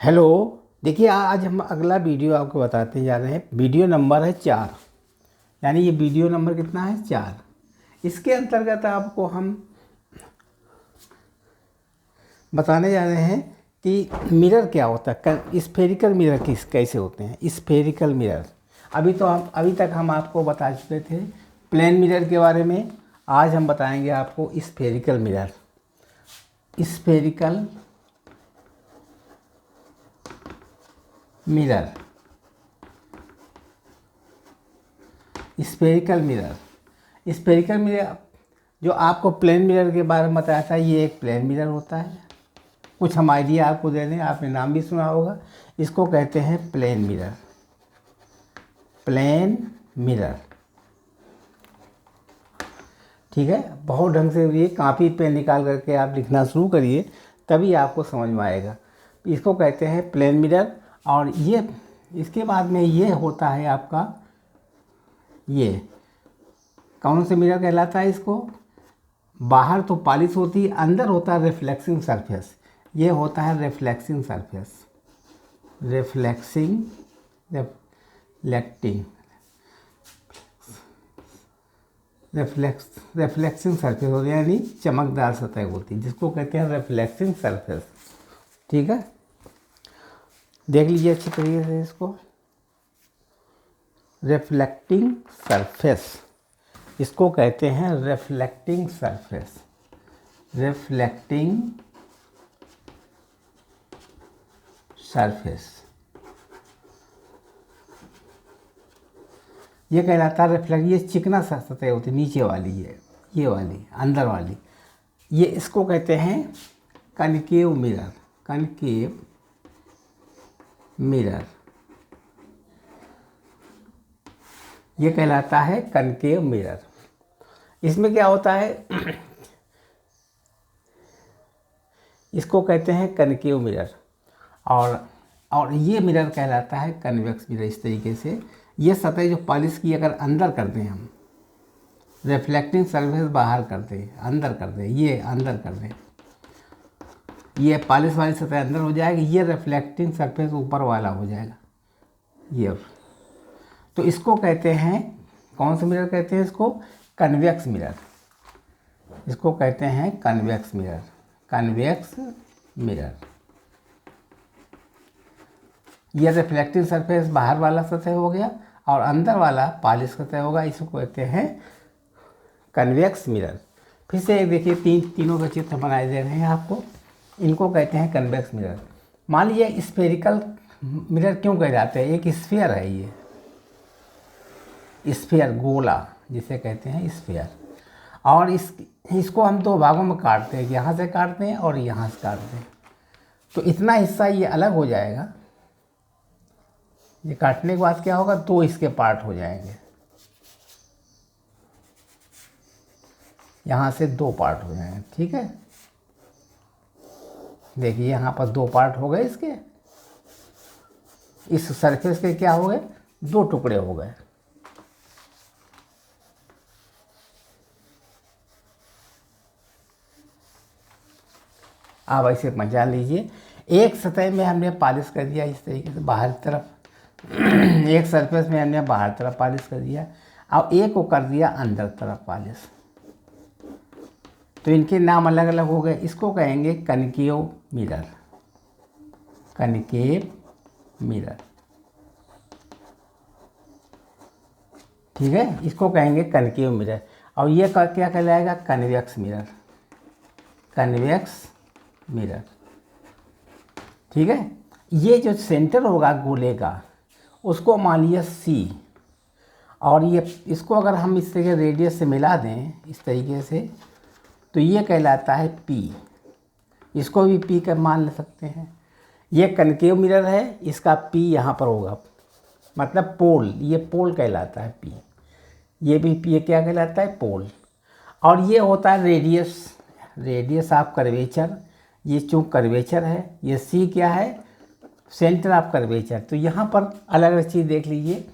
Hello. देखिए आज हम अगला वीडियो आपको बताते जा रहे हैं। वीडियो नंबर है 4, यानी ये वीडियो नंबर कितना है 4। इसके अंतर्गत आपको हम बताने जा रहे हैं कि मिरर क्या होता है, स्फेरिकल मिरर कैसे होते हैं। स्फेरिकल मिरर अभी तक हम आपको बता चुके थे प्लेन मिरर के बारे में। आज हम बताएंगे आपको spherical mirror. Spherical mirror spherical mirror spherical mirror जो आपको प्लेन मिरर के बारे में बताया था, ये एक प्लेन मिरर होता है। कुछ हम आइडिया आपको दे दें, आपने नाम भी सुना होगा। इसको कहते हैं प्लेन मिरर। प्लेन मिरर, ठीक है। बहुत ढंग से ये कॉपी पेन निकाल करके आप लिखना शुरू करिए, तभी आपको समझ में आएगा। इसको कहते हैं प्लेन मिरर। और ये इसके बाद में ये होता है आपका, ये कौन से मिरर कहलाता है इसको। बाहर तो पॉलिश होती है, अंदर होता है रिफ्लेक्सिंग सरफेस। ये होता है रिफ्लेक्सिंग सरफेस। रिफ्लेक्टिंग रिफ्लेक्सिंग सरफेस होती है, यानी चमकदार सतह होती है, जिसको कहते हैं रिफ्लेक्सिंग सरफेस। ठीक है, देख लीजिए अच्छी तरीके से इसको। रिफ्लेक्टिंग सरफेस, इसको कहते हैं रिफ्लेक्टिंग सरफेस। रिफ्लेक्टिंग सरफेस ये कहलाता है रिफ्लेक्ट। ये चिकना सतह होती है, नीचे वाली ये वाली अंदर वाली, ये इसको कहते हैं कनकेव मिरर। कनकेव मिरर ये कहलाता है कनकेव मिरर। इसमें क्या होता है, इसको कहते हैं कनकेव मिरर। और ये मिरर कहलाता है कन्वेक्स मिरर। इस तरीके से ये सतह जो पॉलिश की अगर अंदर कर दें हम, रिफ्लेक्टिंग सरफेस बाहर कर दें, अंदर कर दें, ये अंदर कर दें, ये पॉलिश वाली सतह अंदर हो जाएगी, ये रिफ्लेक्टिंग सरफेस ऊपर वाला हो जाएगा ये। तो इसको कहते हैं, कौन सा मिरर कहते हैं इसको, कन्वेक्स मिरर। इसको कहते हैं कन्वेक्स मिरर। कन्वेक्स मिरर ये रिफ्लेक्टिंग सरफेस बाहर वाला सतह हो गया और अंदर वाला पॉलिश सतह होगा, इसको कहते हैं कन्वेक्स मिरर। फिर से एक देखिए, तीनों का चित्र बनाए दे रहे हैं आपको। इनको कहते हैं कन्वेक्स मिरर। मान लीजिए स्फेरिकल मिरर क्यों कहे जाते हैं, एक स्फीयर है ये, स्फीयर गोला जिसे कहते हैं स्फीयर। और इसको हम दो भागों में काटते हैं, यहाँ से काटते हैं और यहाँ से काटते हैं। तो इतना हिस्सा ये अलग हो जाएगा। ये काटने के बाद क्या होगा, दो इसके पार्ट हो जाएंगे, यहाँ से दो पार्ट हो जाएंगे। ठीक है, देखिए यहाँ पर दो पार्ट हो गए इसके। इस सरफेस के क्या हो गए, दो टुकड़े हो गए। आप ऐसे मचा लीजिए, एक सतह में हमने पॉलिश कर दिया इस तरीके से बाहर तरफ, एक सरफेस में हमने बाहर तरफ पॉलिश कर दिया और एक को कर दिया अंदर तरफ पॉलिश। तो इनके नाम अलग अलग हो गए। इसको कहेंगे कनकेव मिरर। कनकेव मिरर, ठीक है, इसको कहेंगे कनकेव मिरर। और ये क्या कहलाएगा, कन्वेक्स मिरर। कन्वेक्स मिरर, ठीक है। ये जो सेंटर होगा गोले का, उसको मान लीजिए C, और ये इसको अगर हम इस तरीके रेडियस से मिला दें इस तरीके से, तो ये कहलाता है P। इसको भी P का मान ले सकते हैं। ये कनकेव मिरर है, इसका P यहाँ पर होगा, मतलब पोल, ये पोल कहलाता है P। ये भी P क्या कहलाता है, पोल। और ये होता है रेडियस ऑफ कर्वेचर। ये चूँकि कर्वेचर है, ये C क्या है, सेंटर ऑफ कर्वेचर। तो यहाँ पर अलग अलग चीज़ देख लीजिए।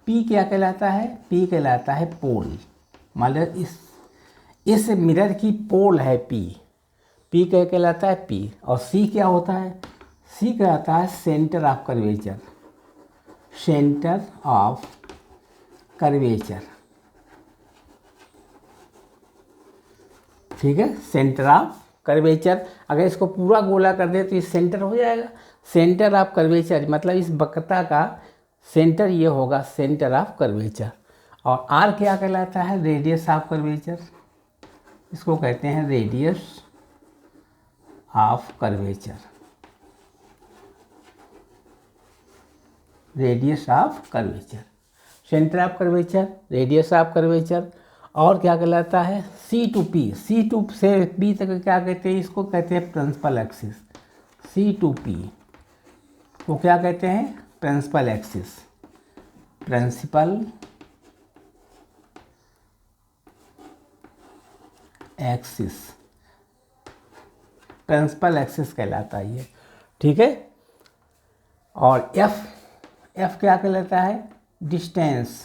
P क्या कहलाता है, P कहलाता है पोल। मान लो इस मिरर की पोल है P क्या कहलाता है, P। और C क्या होता है, सी कहलाता है centre of curvature, center of curvature, ठीक है, सेंटर ऑफ कर्वेचर। अगर इसको पूरा गोला कर दे तो ये सेंटर हो जाएगा। सेंटर ऑफ कर्वेचर मतलब इस वक्रता का सेंटर ये होगा, सेंटर ऑफ कर्वेचर। और आर क्या कहलाता है? रेडियस ऑफ कर्वेचर, इसको कहते हैं radius of curvature, radius of curvature, center of curvature, radius of curvature. और क्या कहलाता है? C to P, C to से बी तक क्या कहते हैं? इसको कहते हैं principal axis. C to P को क्या कहते हैं? Principal axis, principal axis, principal axis कहलाता है ये, ठीक है। और एफ, एफ क्या कहलाता है? डिस्टेंस।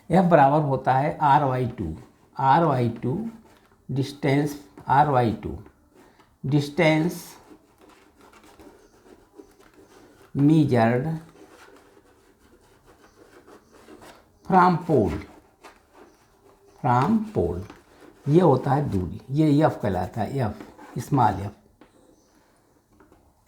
एफ बराबर होता है R by two, R by two distance, R by two distance measured from pole, from pole, ये होता है दूरी, ये एफ कहलाता है, एफ स्मॉल एफ।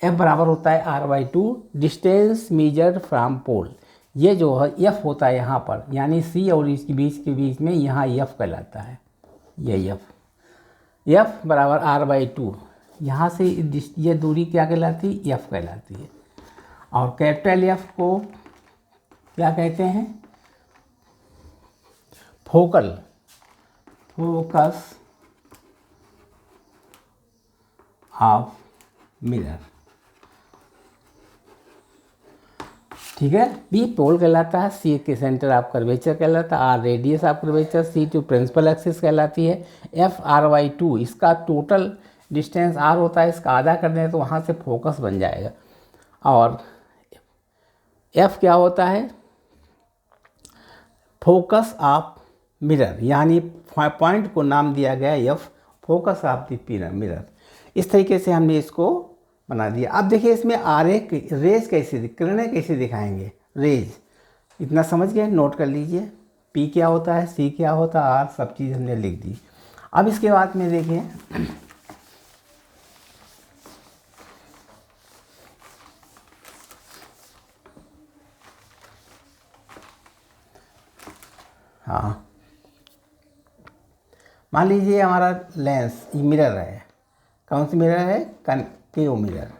एफ बराबर होता है R by two distance measured from pole. ये जो है एफ होता है यहाँ पर, यानी सी और इसके बीच में यहाँ एफ कहलाता है, ये एफ, एफ बराबर आर बाई टू, यहाँ से ये दूरी क्या कहलाती है? एफ कहलाती है। और कैपिटल एफ को क्या कहते हैं? फोकल, फोकस ऑफ मिरर, ठीक है। बी पोल कहलाता है, सी के सेंटर ऑफ कर्वेचर कहलाता है, R radius of curvature, C to principal axis कहलाती है, एफ आर वाई टू इसका टोटल डिस्टेंस आर होता है, इसका आधा कर दें तो वहाँ से फोकस बन जाएगा। और एफ क्या होता है? फोकस ऑफ मिरर, यानी पॉइंट को नाम दिया गया F, focus of the mirror. इस तरीके से हमने इसको बना दिया। अब देखिए इसमें आरे रेज कैसे, किरणें कैसे दिखाएंगे? रेज इतना समझ गए, नोट कर लीजिए। पी क्या होता है, सी क्या होता है, आर, सब चीज़ हमने लिख दी। अब इसके बाद में देखिए हाँ, मान लीजिए हमारा लेंस ये मिरर है, कौन सी मिरर है? Concave mirror.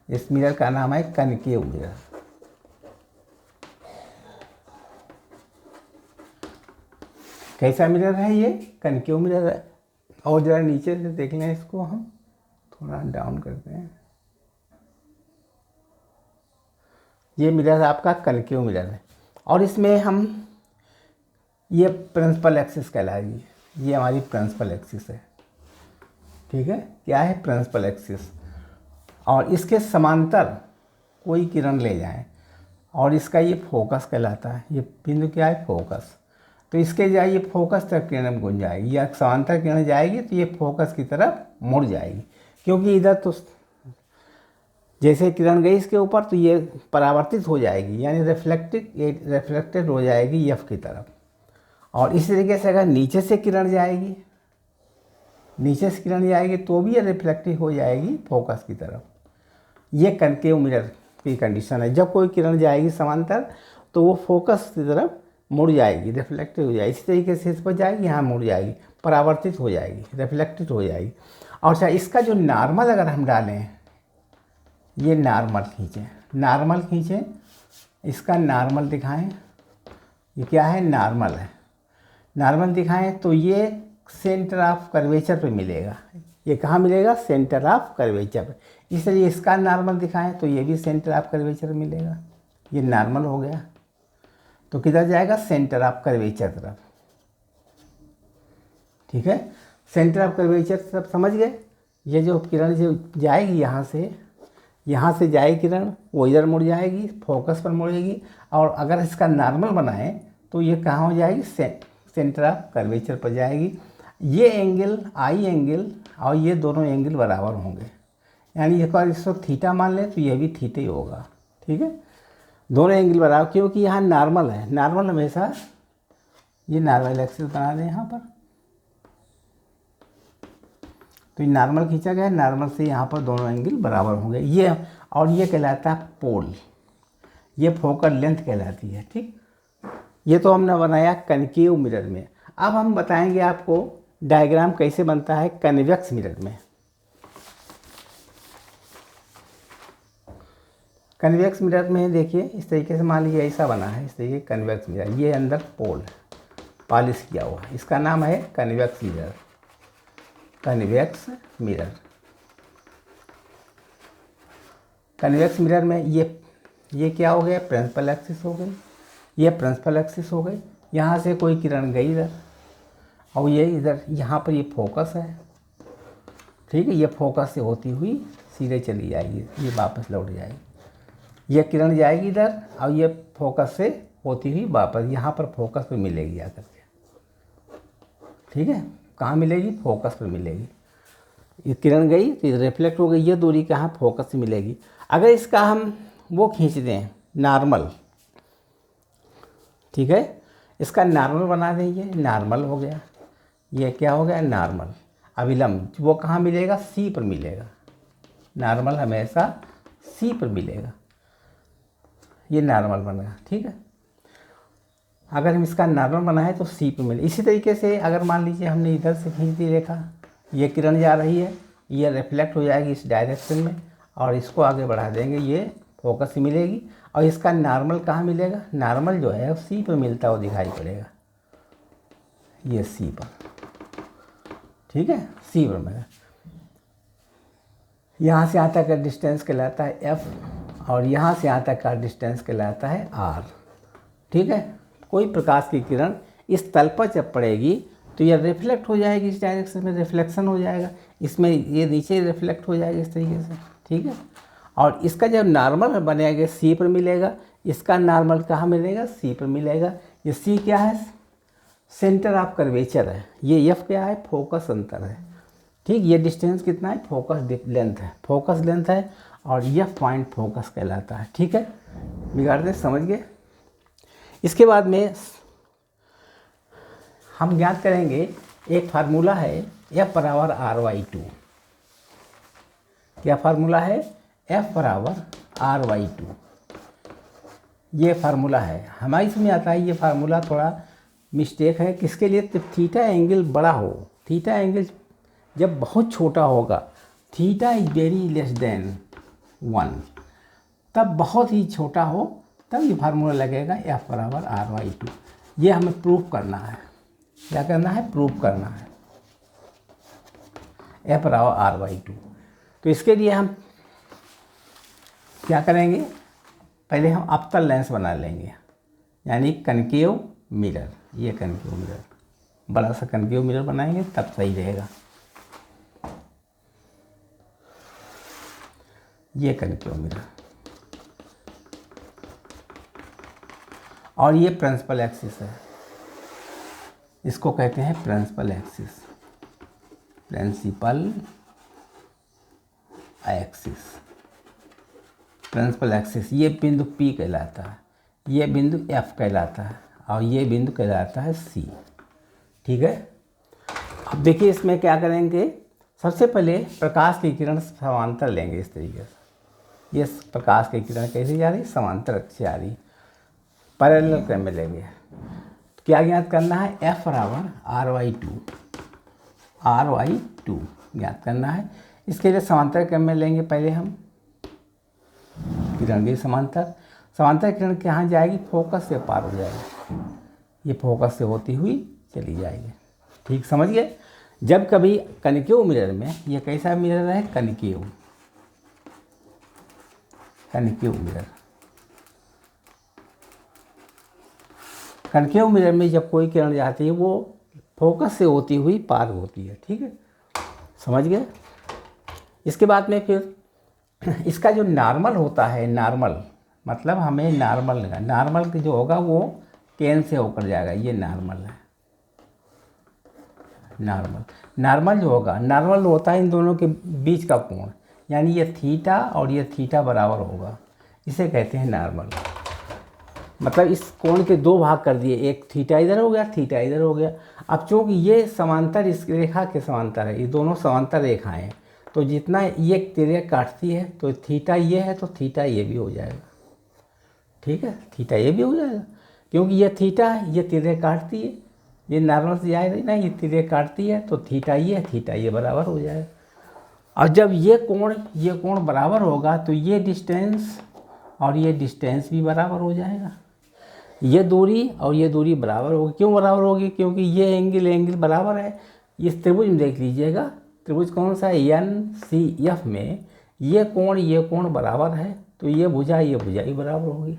इस मिरर का नाम है कनकेव मिरर। कैसा मिरर है ये? कनकेव मिरर है। और जरा नीचे से देख लें इसको, हम थोड़ा डाउन करते हैं। ये मिरर आपका कनकेव मिरर है, और इसमें हम ये प्रिंसिपल एक्सिस कहलाएगी, ये हमारी प्रिंसिपल एक्सिस है, ठीक है। क्या है? Principal axis. और इसके समांतर कोई किरण ले जाएं और इसका ये फोकस कहलाता है, ये बिंदु क्या है? फोकस। तो इसके जाइए फोकस तक किरण गुंज जाएगी, या समांतर किरण जाएगी तो ये फोकस की तरफ मुड़ जाएगी, क्योंकि इधर तो जैसे किरण गई इसके ऊपर तो ये परावर्तित हो जाएगी, यानी रिफ्लेक्टेड हो जाएगी एफ की तरफ। और इसी तरीके से अगर नीचे से किरण जाएगी, नीचे से किरण जाएगी तो भी ये रिफ्लेक्टिव हो जाएगी फोकस की तरफ। ये कनकेव मिरर की कंडीशन है। जब कोई किरण जाएगी समांतर तो वो फोकस की तरफ मुड़ जाएगी, रिफ्लेक्टिव हो जाएगी। इसी तरीके से इस पर जाएगी, यहाँ मुड़ जाएगी, परावर्तित हो जाएगी, रिफ्लेक्टेड हो जाएगी। और अच्छा, इसका जो नॉर्मल अगर हम डालें, ये नॉर्मल खींचें, नॉर्मल खींचें, इसका नॉर्मल दिखाएं, ये क्या है? नॉर्मल है। नॉर्मल दिखाएं तो ये सेंटर ऑफ कर्वेचर पे मिलेगा। ये कहाँ मिलेगा? सेंटर ऑफ कर्वेचर पे। इसलिए इसका नॉर्मल दिखाएं तो ये भी सेंटर ऑफ कर्वेचर मिलेगा। ये नॉर्मल हो गया तो किधर जाएगा? सेंटर ऑफ कर्वेचर तरफ, ठीक है। सेंटर ऑफ कर्वेचर तरफ समझ गए। ये जो किरण जो जाएगी यहाँ से जाएगी किरण, वो इधर मुड़ जाएगी, फोकस पर मुड़ेगी। और अगर इसका नॉर्मल बनाएं तो ये कहाँ हो जाएगी? सेंटर ऑफ कर्वेचर पर जाएगी। ये एंगल, आई एंगल और ये दोनों एंगल बराबर होंगे, यानी एक बार इसको थीटा मान लें तो यह भी थीटा ही होगा। ठीक है, दोनों एंगल बराबर, क्योंकि यहाँ नॉर्मल है, नॉर्मल हमेशा ये नॉर्मल एक्सिस बना दें यहाँ पर, तो ये नॉर्मल खींचा गया है, नॉर्मल से यहाँ पर दोनों एंगल बराबर होंगे ये, और ये कहलाता है पोल, ये फोकल लेंथ कहलाती है। ठीक, ये तो हमने बनाया कनकेव मिरर में। अब हम बताएंगे आपको डायग्राम कैसे बनता है कन्वेक्स मिरर में। कन्वेक्स मिरर में देखिए इस तरीके से, मान लीजिए ऐसा बना है, इस तरीके कन्वेक्स मिरर, ये अंदर पोल पॉलिश किया हुआ है, इसका नाम है convex mirror, convex mirror. Convex mirror में ये क्या हो गया, प्रिंसिपल एक्सिस हो गई, ये प्रिंसिपल एक्सिस हो गई, यहाँ से कोई किरण गई इधर, और ये इधर यहाँ पर ये फोकस है। ठीक है, ये फोकस से होती हुई सीधे चली जाएगी, ये वापस लौट जाएगी, ये किरण जाएगी इधर, और ये फोकस से होती हुई वापस यहाँ पर फोकस पर मिलेगी आकर के। ठीक है, कहाँ मिलेगी, फोकस पर मिलेगी, ये किरण गई तो रिफ्लेक्ट हो गई, ये दूरी कहाँ, फोकस से मिलेगी। अगर इसका हम वो खींच दें नॉर्मल, ठीक है, इसका नॉर्मल बना देंगे, नॉर्मल हो गया, ये क्या हो गया, नॉर्मल। अभिलंब वो कहाँ मिलेगा, सी पर मिलेगा, नॉर्मल हमेशा सी पर मिलेगा, ये नॉर्मल बनेगा। ठीक है, अगर हम इसका नॉर्मल बनाए तो सी पर मिले। इसी तरीके से अगर मान लीजिए हमने इधर से खींच दी रेखा, ये किरण जा रही है, ये रिफ्लेक्ट हो जाएगी इस डायरेक्शन में, और इसको आगे बढ़ा देंगे, ये फोकस से मिलेगी, और इसका नॉर्मल कहाँ मिलेगा, नॉर्मल जो है सी पर मिलता हुआ दिखाई पड़ेगा, ये सी पर। ठीक है, सी पर मिलेगा, यहाँ से यहाँ तक का डिस्टेंस कहलाता है एफ, और यहाँ से यहाँ तक का डिस्टेंस कहलाता है आर। ठीक है, कोई प्रकाश की किरण इस तल पर जब पड़ेगी तो यह रिफ्लेक्ट हो जाएगी, इस डायरेक्शन में रिफ्लेक्शन हो जाएगा, इसमें ये नीचे रिफ्लेक्ट हो जाएगी इस तरीके से। ठीक है, और इसका जब नॉर्मल बनेगा सी पर मिलेगा, इसका नॉर्मल कहाँ मिलेगा, सी पर मिलेगा। ये सी क्या है, सेंटर ऑफ कर्वेचर है, ये एफ क्या है, फोकस अंतर है। ठीक, ये डिस्टेंस कितना है, फोकस लेंथ है, फोकस लेंथ है, और यह पॉइंट फोकस कहलाता है। ठीक है, बिगाड़ दे, समझ गए। इसके बाद में हम ज्ञात करेंगे एक फार्मूला है एफ बराबर आर वाई टू। क्या फार्मूला है, एफ बराबर आर वाई टू, ये फार्मूला है हमारी इसमें आता है। ये फार्मूला थोड़ा मिस्टेक है, किसके लिए, तो थीटा एंगल बड़ा हो, थीटा एंगल जब बहुत छोटा होगा, theta is very less than 1, तब बहुत ही छोटा हो, तब ये फार्मूला लगेगा एफ बराबर आर वाई टू। ये हमें प्रूफ करना है, क्या करना है, प्रूफ करना है, एफ बराबर आर वाई टू। तो इसके लिए हम क्या करेंगे, पहले हम अवतल लेंस बना लेंगे, यानी कनकेव मिरर, ये कनकेव मिरर, बड़ा सा कनकेव मिरर बनाएंगे तब सही रहेगा। ये कनकेव मिरर, और ये प्रिंसिपल एक्सिस है, इसको कहते हैं principal axis, principal axis, principal axis. ये बिंदु P कहलाता है, ये बिंदु F कहलाता है, और ये बिंदु कहलाता है C। ठीक है, अब देखिए इसमें क्या करेंगे, सबसे पहले प्रकाश की किरण समांतर लेंगे इस तरीके से, ये प्रकाश की किरण कैसे जा रही, समांतर से आ रही, पैरेलल क्रम में लेंगे। तो क्या ज्ञात करना है, एफ बराबर R by two, R by two ज्ञात करना है। इसके लिए समांतर क्रम में लेंगे पहले हम, किरण की समांतर, समांतर किरण कहाँ जाएगी, फोकस से पार हो जाएगी, ये फोकस से होती हुई चली जाएगी। ठीक, समझ गए। जब कभी कनकेव मिरर में, ये कैसा मिरर है, concave, concave mirror, concave mirror में जब कोई किरण जाती है वो फोकस से होती हुई पार होती है। ठीक है, समझ गए। इसके बाद में फिर इसका जो नॉर्मल होता है, नॉर्मल मतलब हमें नॉर्मल लगा, नॉर्मल जो होगा वो केन से होकर जाएगा, ये नॉर्मल है, नॉर्मल। नॉर्मल जो होगा, नॉर्मल होता है इन दोनों के बीच का कोण, यानी ये थीटा और ये थीटा बराबर होगा, इसे कहते हैं नॉर्मल। मतलब इस कोण के दो भाग कर दिए, एक थीटा इधर हो गया, थीटा इधर हो गया। अब चूँकि ये समांतर इस रेखा के समांतर है, ये दोनों समांतर रेखाएं हैं, तो जितना ये तिर्यक काटती है तो थीटा ये है तो थीटा ये भी हो जाएगा। ठीक है, थीटा ये भी हो जाएगा, क्योंकि ये थीटा है, ये तिर्यक काटती है, ये नॉर्मल से जाएगा ना, ये तिर्यक काटती है तो थीटा ये बराबर हो जाएगा। और जब ये कोण बराबर होगा तो ये डिस्टेंस और ये डिस्टेंस भी बराबर हो जाएगा। ये दूरी और ये दूरी बराबर होगी। क्यों बराबर होगी? क्योंकि ये एंगल बराबर है। इस त्रिभुज में देख लीजिएगा, त्रिभुज कौन सा है? NCF में ये कोण बराबर है, तो ये भुजा ही बराबर होगी।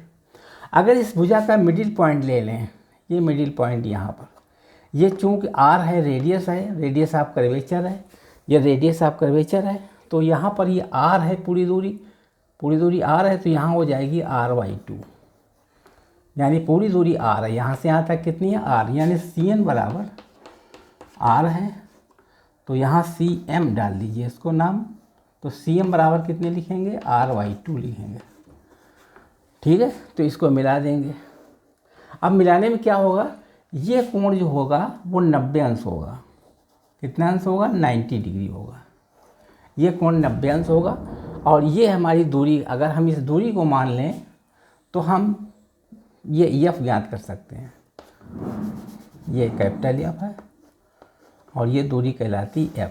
अगर इस भुजा का मिडिल पॉइंट ले लें, ये मिडिल पॉइंट यहाँ पर, ये चूँकि R है, रेडियस ऑफ कर्वेचर है, ये रेडियस ऑफ कर्वेचर है, तो यहाँ पर ये R है, पूरी दूरी R है, तो यहाँ हो जाएगी R/2, यानी पूरी दूरी R है, यहाँ से यहाँ तक कितनी है? R, यानी CN बराबर R है, तो यहाँ CM डाल दीजिए इसको नाम, तो CM बराबर कितने लिखेंगे? R/2 लिखेंगे। ठीक है, तो इसको मिला देंगे। अब मिलाने में क्या होगा? ये कोण जो होगा वो 90 अंश होगा। कितना अंश होगा? 90 डिग्री होगा। ये कोण 90 अंश होगा। और ये हमारी दूरी, अगर हम इस दूरी को मान लें तो हम ये F ज्ञात कर सकते हैं। ये कैपिटल F है और ये दूरी कहलाती F,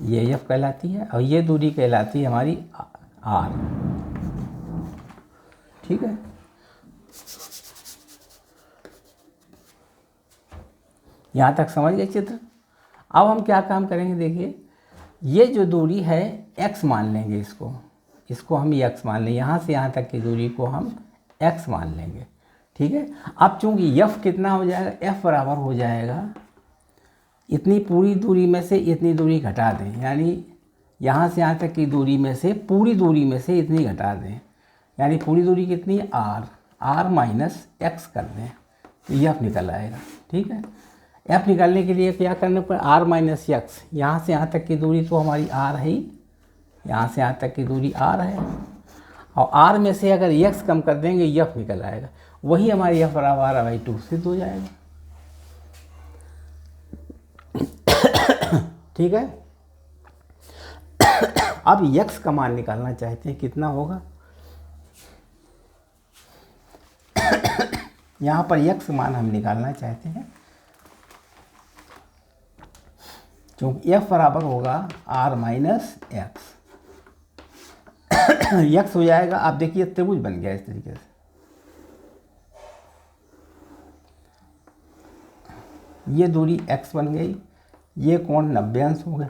ये F कहलाती है, और ये दूरी कहलाती है हमारी R। ठीक है, यहाँ तक समझ गए चित्र। अब हम क्या काम करेंगे, देखिए, ये जो दूरी है x मान लेंगे, इसको हम x मान लेंगे, यहाँ से यहाँ तक की दूरी को हम x मान लेंगे। ठीक है, अब चूँकि F कितना हो जाएगा? F बराबर हो जाएगा, इतनी पूरी दूरी में से इतनी दूरी घटा दें, यानी यहाँ से यहाँ तक की दूरी में से पूरी दूरी में से इतनी घटा दें, यानी पूरी दूरी कितनी है? R माइनस x कर दें, तो F निकल आएगा। ठीक है, F निकालने के लिए क्या करना पड़े? R माइनस x, यहाँ से यहाँ तक की दूरी तो हमारी R है ही, यहाँ से यहाँ तक की दूरी R है, और R में से अगर x कम कर देंगे F निकल आएगा, वही हमारी F बराबर R/2 सिद्ध हो जाएगा। ठीक है, अब x का मान निकालना चाहते हैं, कितना होगा? यहाँ पर x मान हम निकालना चाहते हैं, क्योंकि F बराबर होगा R माइनस x। x हो जाएगा, आप देखिए त्रिभुज बन गया इस तरीके से, ये दूरी x बन गई, ये कोण 90 अंश हो गया,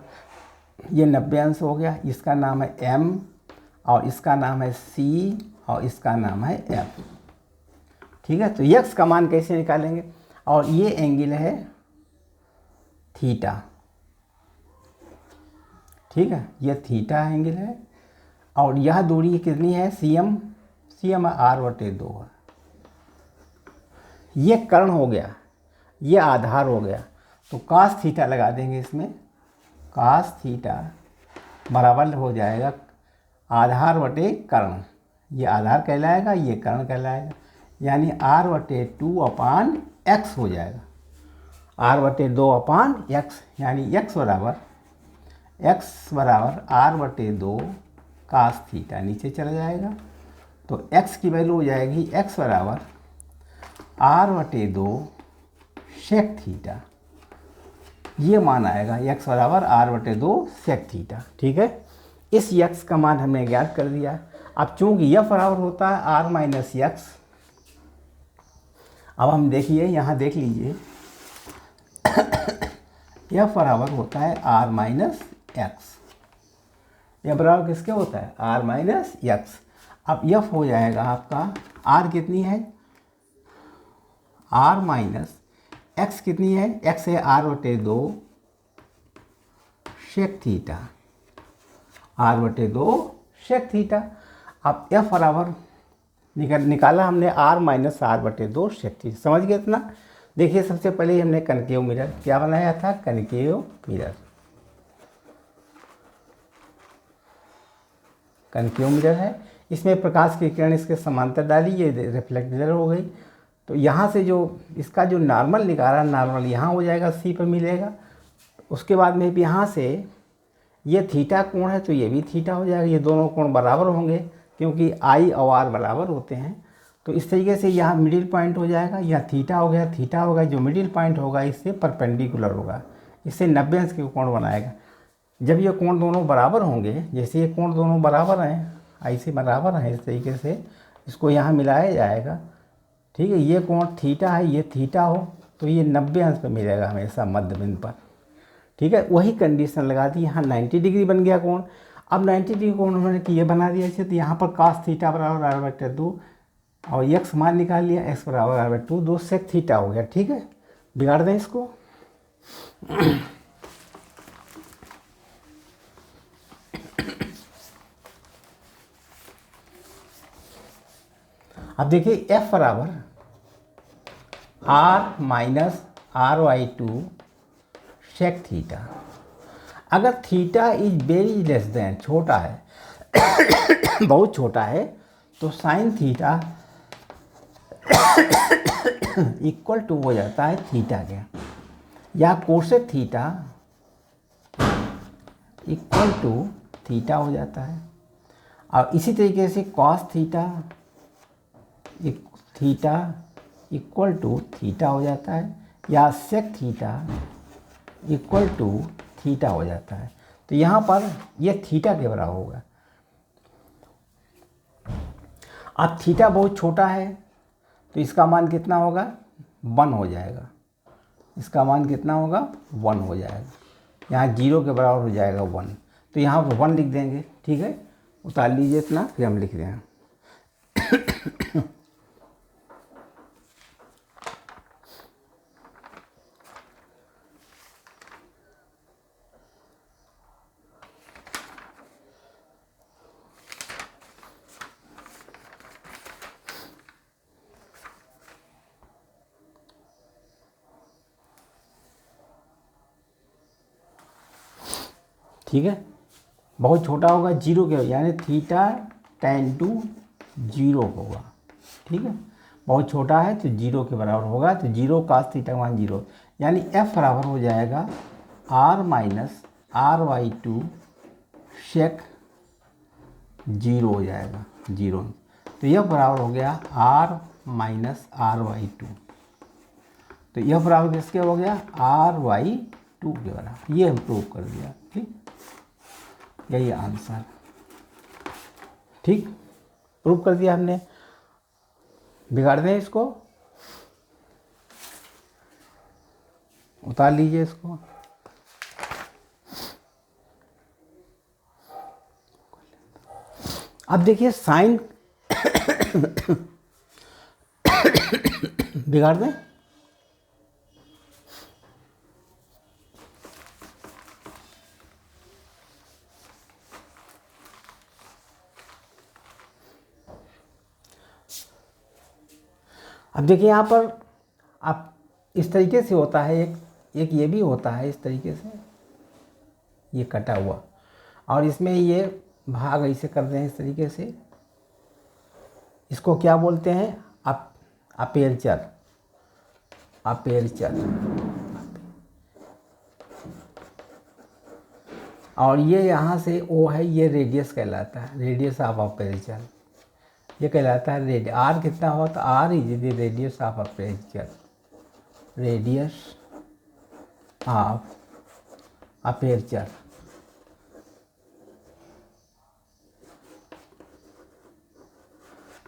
ये 90 अंश हो गया, इसका नाम है M और इसका नाम है C और इसका नाम है F। ठीक है, तो x का मान कैसे निकालेंगे? और ये एंगल है थीटा। ठीक है, ये थीटा एंगल है, और यह दूरी कितनी है? CM R/2 है। ये कर्ण हो गया, ये आधार हो गया, तो cos थीटा लगा देंगे इसमें, cos थीटा बराबर हो जाएगा आधार बटे कर्ण, ये आधार कहलाएगा, ये कर्ण कहलाएगा, यानी R/2/x हो जाएगा, R/2/x, यानी x बराबर R/2 cos थीटा, नीचे चला जाएगा, तो x की वैल्यू हो जाएगी x बराबर R/2 sec थीटा, ये मान आएगा x बराबर R/2 sec थीटा। ठीक है, इस x का मान हमने ज्ञात कर दिया। अब चूंकि F बराबर होता है R माइनस x, अब हम देखिए, यहाँ देख लीजिए, F बराबर होता है R माइनस x, F बराबर किसके होता है? R minus x। अब F हो जाएगा आपका, R कितनी है? R माइनस x कितनी है? x है R/2 sec theta, R/2 sec theta. अब F बराबर निकाला हमने R minus R/2 sec theta. समझ गए इतना? देखिए, सबसे पहले हमने कनकेव मिरर क्या बनाया था? Concave mirror. कनकेव मिरर है। इसमें प्रकाश की किरण इसके समांतर डाली, ये रिफ्लेक्ट मिरर हो गई। तो यहाँ से जो इसका जो नॉर्मल निकाला, नॉर्मल यहाँ हो जाएगा, सी पर मिलेगा। उसके बाद में भी यहाँ से ये थीटा कोण है तो ये भी थीटा हो जाएगा, ये दोनों कोण बराबर होंगे क्योंकि आई और आर बराबर होते हैं। तो इस तरीके से यहाँ मिडिल पॉइंट हो जाएगा, यह थीटा हो गया, थीटा होगा, जो मिडिल पॉइंट होगा इससे परपेंडिकुलर होगा, इससे 90 अंश के कोण बनाएगा। जब ये कोण दोनों बराबर होंगे, जैसे ये कोण दोनों बराबर हैं, ऐसे बराबर हैं, इस तरीके से इसको यहाँ मिलाया जाएगा। ठीक है, ये कोण थीटा है, ये थीटा हो तो ये 90 अंश पर मिलेगा हमेशा मध्य बिंदु पर। ठीक है, वही कंडीशन लगा दी। यहाँ 90 डिग्री बन गया कोण। अब 90 डिग्री कोण उन्होंने कि ये बना दिया इसे, तो यहाँ पर cos थीटा बराबर r/2 और x मान निकाल लिया, x बराबर r/2, 2 sec थीटा हो गया। ठीक है, बिगाड़ दें इसको। अब देखिए f बराबर r-r/2 sec थीटा। अगर theta is very less than, छोटा है बहुत छोटा है, तो साइन थीटा इक्वल टू हो जाता है थीटा के, या cosec theta equal to theta हो जाता है। और इसी तरीके से cos theta equal to theta हो जाता है, या sec theta equal to theta हो जाता है। तो यहाँ पर यह थीटा के बराबर होगा। अब थीटा बहुत छोटा है तो इसका मान कितना होगा, 1 हो जाएगा। इसका मान कितना होगा, 1 हो जाएगा। यहाँ 0 के बराबर हो जाएगा 1, तो यहाँ पर 1 लिख देंगे। ठीक है, उतार लीजिए इतना, फिर हम लिख रहे हैं। ठीक है, बहुत छोटा होगा, 0 के, यानी थीटा tan टू 0 होगा। ठीक है, बहुत छोटा है तो 0 के बराबर होगा, तो 0 cos थीटा मान 0, यानी f बराबर हो जाएगा r-r/2 sec 0 हो जाएगा, 0। तो यह बराबर हो गया r-r/2। तो यह बराबर किसके हो गया, r/2 के बराबर। ये हम प्रूव कर दिया। ठीक, यही आंसर। ठीक, प्रूव कर दिया हमने। बिगाड़ दें इसको, उतार लीजिए इसको। अब देखिए साइन बिगाड़ दें। अब देखिए यहाँ पर आप इस तरीके से होता है, एक ये भी होता है इस तरीके से, ये कटा हुआ, और इसमें ये भाग ऐसे कर रहे हैं इस तरीके से। इसको क्या बोलते हैं, अपेरचर। और ये यहाँ से O है, ये रेडियस कहलाता है, रेडियस ऑफ अपेरचर ये कहलाता है। रेडियस आर कितना हो, तो R is the radius of aperture, radius of aperture.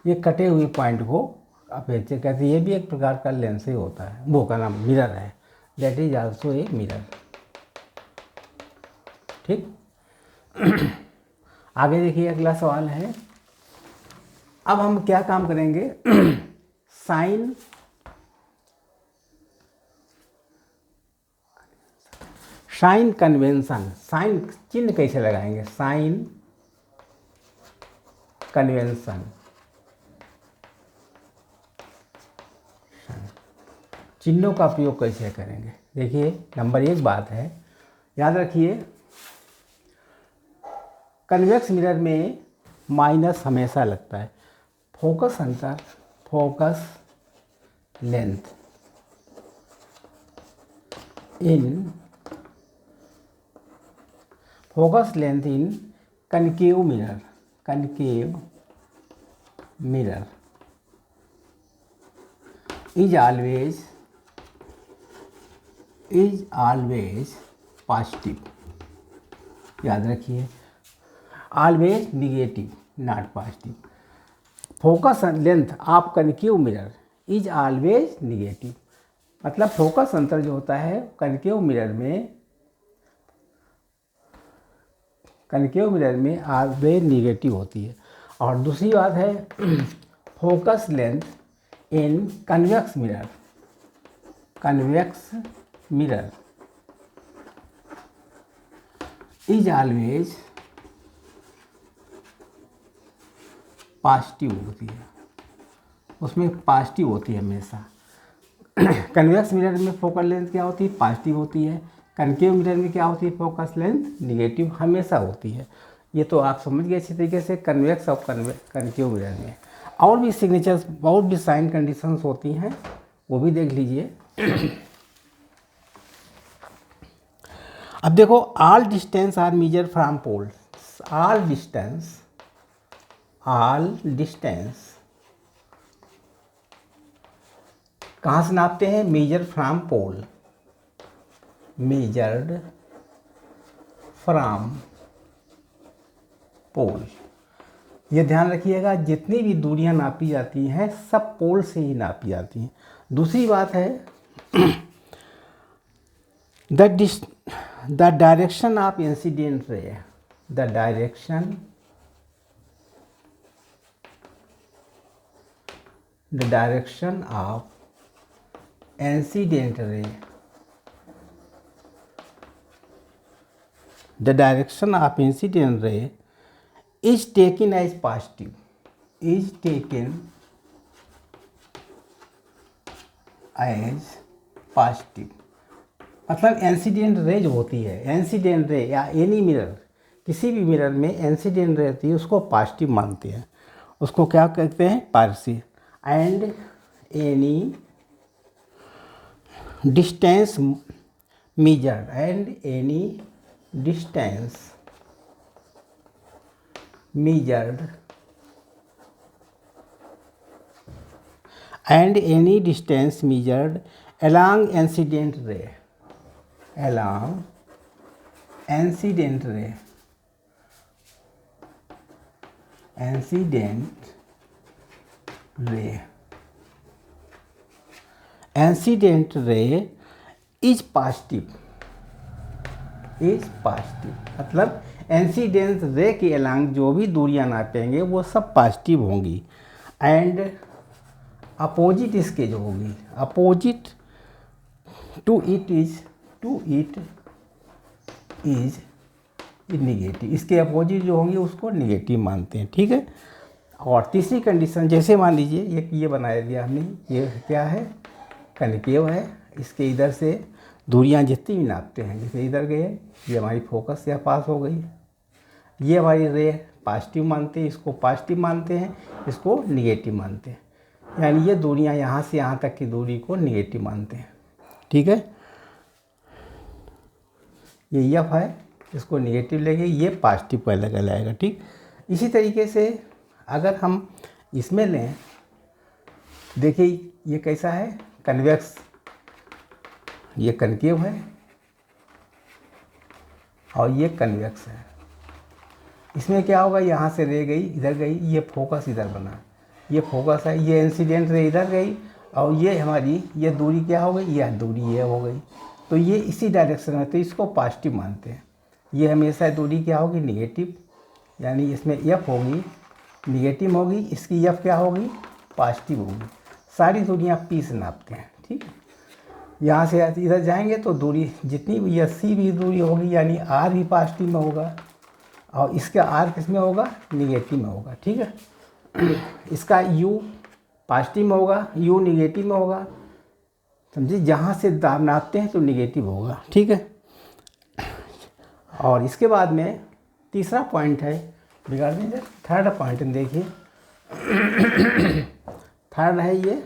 ये कटे हुए पॉइंट को अपेरचर कहते हैं। ये भी एक प्रकार का लेंस ही होता है, वो का नाम मिरर है, that is also a mirror. ठीक, आगे देखिए अगला सवाल है। अब हम क्या काम करेंगे, साइन कन्वेंशन, साइन चिन्ह कैसे लगाएंगे, साइन कन्वेंशन, चिन्हों का उपयोग कैसे करेंगे। देखिए नंबर 1 बात है, याद रखिए कन्वेक्स मिरर में माइनस हमेशा लगता है। फोकस अंतर, focus length in focus length in concave mirror, concave mirror is always positive. याद रखिए, always negative, not positive. Focus length of concave mirror is always negative, मतलब फोकस अंतर जो होता है कनकेव मिरर में ऑलवेज निगेटिव होती है। और दूसरी बात है focus length in convex mirror, convex mirror is always positive होती है, उसमें पॉजिटिव होती है हमेशा। कन्वेक्स मिरर में फोकस लेंथ क्या होती है? पॉजिटिव होती है। कनकेव मिरर में क्या होती है? फोकस लेंथ निगेटिव हमेशा होती है। ये तो आप समझ गए अच्छी तरीके से कन्वेक्स और कनकेव मिरर में। और भी सिग्नेचर्स, और भी साइन कंडीशंस होती हैं, वो भी देख लीजिए। अब देखो, all distance are measure from poles. All distance कहाँ से नापते हैं? Measure from pole, measured from pole. ये ध्यान रखिएगा, जितनी भी दूरियां नापी जाती हैं सब पोल से ही नापी जाती हैं। दूसरी बात है द डायरेक्शन ऑफ इंसिडेंट रे, द डायरेक्शन ऑफ इंसिडेंट रे, the direction of incident ray is taken as positive, is taken as positive। मतलब इंसिडेंट रे जो होती है, इंसिडेंट रे या एनी मिरर, किसी भी मिरर में इंसिडेंट रे होती है उसको पॉजिटिव मानते हैं। उसको क्या कहते हैं? Positive. And any distance measured, and any distance measured and any distance measured along incident ray, along incident ray, incident ray, incident ray is positive, is positive. मतलब इंसिडेंस रे के अलांग जो भी दूरियां नापेंगे वो सब पॉजिटिव होंगी। एंड अपोजिट इसके जो होगी, opposite to it is negative. इसके अपोजिट जो होंगे उसको निगेटिव मानते हैं। ठीक है। और तीसरी कंडीशन, जैसे मान लीजिए ये बनाया दिया हमने, ये क्या है? कनकेव है। इसके इधर से दूरियां जितनी भी नापते हैं, जैसे इधर गए, ये हमारी फोकस या पास हो गई, ये हमारी रे पॉजिटिव मानते हैं, इसको पॉजिटिव मानते हैं, इसको निगेटिव मानते हैं। यानी ये दूरियां यहाँ से यहाँ तक की दूरी को निगेटिव मानते हैं। ठीक है। ये एफ है, इसको निगेटिव लेंगे, ये पॉजिटिव पहले कहलाएगा। ठीक। इसी तरीके से अगर हम इसमें लें, देखिए ये कैसा है? कन्वेक्स, ये कनकेव है और ये कन्वेक्स है। इसमें क्या होगा? यहाँ से रे गई, इधर गई, ये फोकस इधर बना, ये फोकस है, ये इंसिडेंट रे इधर गई, और ये हमारी ये दूरी क्या हो गई? यह दूरी ये हो गई। तो ये इसी डायरेक्शन में, तो इसको पॉजिटिव मानते हैं। ये हमेशा दूरी क्या होगी? निगेटिव। यानी इसमें एफ होगी निगेटिव होगी, इसकी एफ क्या होगी? पॉजिटिव होगी। सारी दूरियाँ पी से नापते हैं। ठीक है। यहाँ से इधर जाएंगे तो दूरी जितनी भी या सी भी दूरी होगी, यानी आर भी पॉजिटिव में होगा और इसका आर किस में होगा? निगेटिव में होगा। ठीक है। इसका यू पॉजिटिव में होगा, यू निगेटिव में होगा। समझिए, जहाँ से दाब नापते हैं तो निगेटिव होगा। ठीक है। और इसके बाद में तीसरा पॉइंट है बिगाड़ देंगे। थर्ड पॉइंट देखिए, थर्ड है ये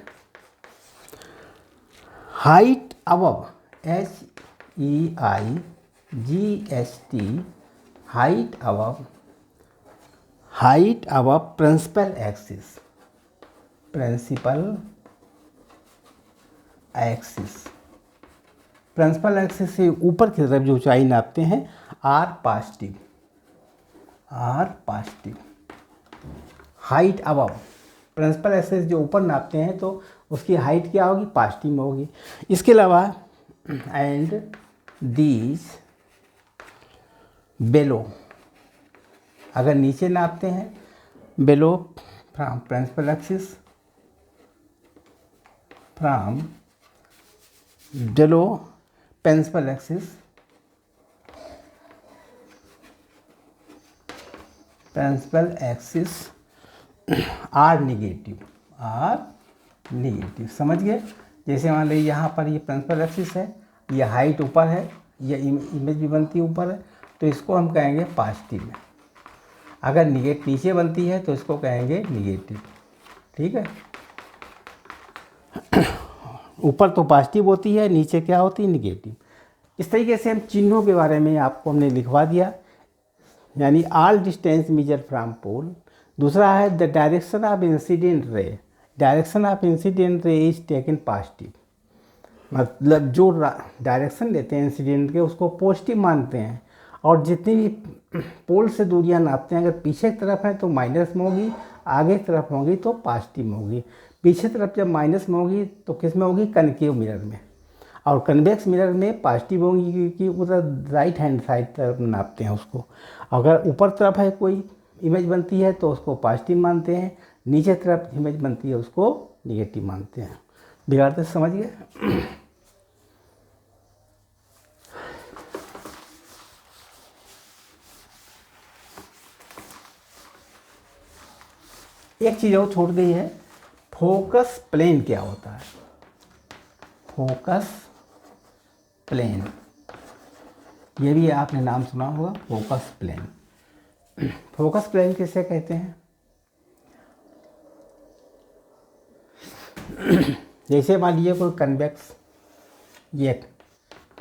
height above, HEIGHT, height above principal axis, principal axis से ऊपर की तरफ जो ऊंचाई नापते हैं R positive, height above principal axis जो ऊपर नापते हैं तो उसकी हाइट क्या होगी, पॉजिटिव में होगी। इसके अलावा एंड दीज बेलो, अगर नीचे नापते हैं below from principal axis, from below principal axis, are negative, समझ गए। जैसे मान लीजिए यहाँ पर ये प्रिंसिपल एक्सिस है, ये हाइट ऊपर है, ये इमेज भी बनती है ऊपर है, तो इसको हम कहेंगे पॉजिटिव में। अगर नीचे बनती है तो इसको कहेंगे निगेटिव, ठीक है। ऊपर तो पॉजिटिव होती है, नीचे क्या होती है, निगेटिव। इस तरीके से हम चिन्हों के बारे में आपको हमने लिखवा दिया, यानी all distance measure from pole. दूसरा है the direction of incident ray, direction of incident ray is taken positive, मतलब जो डायरेक्शन लेते हैं इंसिडेंट के उसको पॉजिटिव मानते हैं। और जितनी भी पोल से दूरियां नापते हैं, अगर पीछे की तरफ है तो माइनस में होगी, आगे की तरफ होगी तो पॉजिटिव में होगी। पीछे तरफ जब माइनस में होगी तो किस में होगी, कनकेव मिरर में, और कन्वेक्स मिरर में पॉजिटिव होगी, क्योंकि उधर राइट हैंड साइड तरफ नापते हैं उसको। अगर ऊपर तरफ है कोई इमेज बनती है तो उसको पॉजिटिव मानते हैं, नीचे तरफ इमेज बनती है उसको निगेटिव मानते हैं। बिगाड़ते समझ गए। एक चीज़ और छूट गई है, फोकस प्लेन क्या होता है, फोकस प्लेन, ये भी आपने नाम सुना होगा, फोकस प्लेन। फोकस प्लेन किसे कहते हैं, जैसे मान लीजिए कोई कन्वेक्स, ये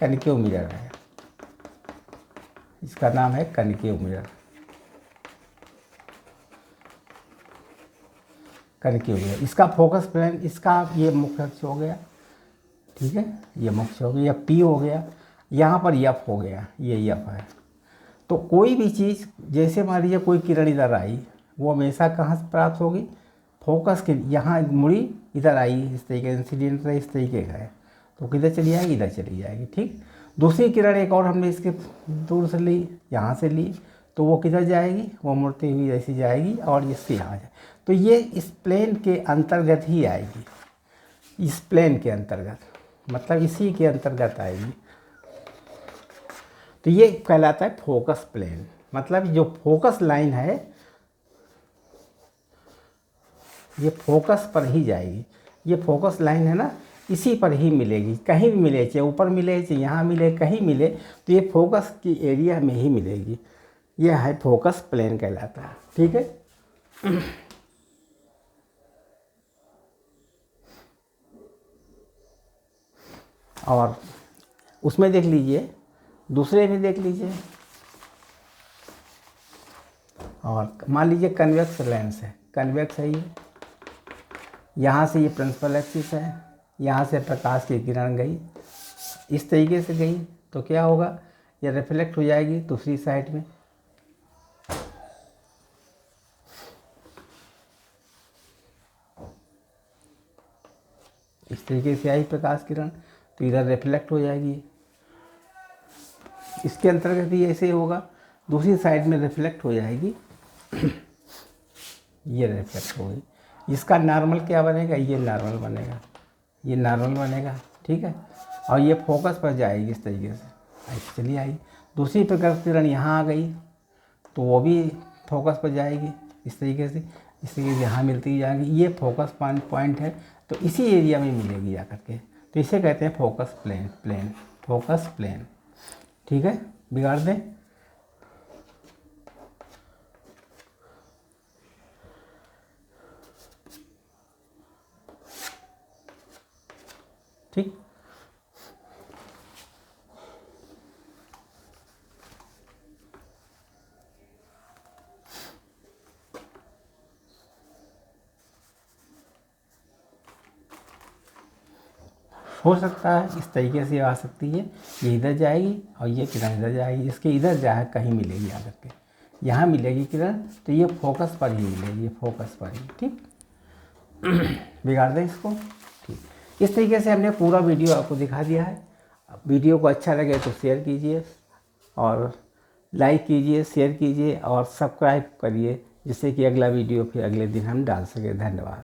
कनकेव मिरर है, इसका नाम है कनकेव मिरर, कनकेव मिरर। इसका फोकस प्लेन, इसका ये मुख्य अक्ष हो गया, ठीक है, ये मुख्य हो गया, P हो गया, यहाँ पर F हो गया, ये F है। तो कोई भी चीज़, जैसे मान लीजिए कोई किरण इधर आई, वो हमेशा कहाँ से प्राप्त होगी, फोकस के, यहाँ मुड़ी इधर आई, इस तरीके इंसिडेंट रे इस तरीके का है, तो किधर चली जाएगी, इधर चली जाएगी, ठीक। दूसरी किरण एक और हमने इसके दूर से ली, यहाँ से ली, तो वो किधर जाएगी, वो मुड़ती हुई ऐसी जाएगी और इससे यहाँ जाए, तो ये इस प्लेन के अंतर्गत ही आएगी, इस प्लेन के अंतर्गत, मतलब इसी के अंतर्गत आएगी। तो ये कहलाता है फोकस प्लेन, मतलब जो फोकस लाइन है ये फोकस पर ही जाएगी, ये फोकस लाइन है ना, इसी पर ही मिलेगी, कहीं भी मिले, चाहे ऊपर मिले चाहे यहाँ मिले, कहीं मिले तो ये फोकस की एरिया में ही मिलेगी, ये है फोकस प्लेन कहलाता है, ठीक है। और उसमें देख लीजिए, दूसरे में देख लीजिए, और मान लीजिए कन्वेक्स लेंस है, कन्वेक्स है ये, यहाँ से ये प्रिंसिपल एक्सिस है, यहाँ से प्रकाश की किरण गई, इस तरीके से गई, तो क्या होगा, ये रिफ्लेक्ट हो जाएगी दूसरी साइड में, इस तरीके से आई प्रकाश किरण, तो इधर रिफ्लेक्ट हो जाएगी, इसके अंतर्गत भी ऐसे ही होगा, दूसरी साइड में रिफ्लेक्ट हो जाएगी, ये रिफ्लेक्ट हो गई, इसका नॉर्मल क्या बनेगा, ये नॉर्मल बनेगा, ये नॉर्मल बनेगा, ठीक है। और ये फोकस पर जाएगी इस तरीके से, ऐसे चली आई, दूसरी प्रकाश किरण यहाँ आ गई तो वो भी फोकस पर जाएगी इस तरीके से, इस तरीके से यहाँ मिलती जाएगी, ये फोकस पॉइंट है, तो इसी एरिया में मिलेगी जा करके, तो इसे कहते हैं फोकस प्लेन, फोकस प्लेन, ठीक है। बिगाड़ दें, हो सकता है इस तरीके से आ सकती है, ये इधर जाएगी और ये किरण इधर जाएगी, इसके इधर जाए कहीं मिलेगी आकर के, यहाँ मिलेगी किरण, तो ये फोकस पर ही मिलेगी, ये फोकस पर ही। ठीक, बिगाड़ दें इसको। ठीक, इस तरीके से हमने पूरा वीडियो आपको दिखा दिया है। वीडियो को अच्छा लगे तो शेयर कीजिए और लाइक कीजिए, शेयर कीजिए और सब्सक्राइब करिए, जिससे कि अगला वीडियो फिर अगले दिन हम डाल सकें। धन्यवाद।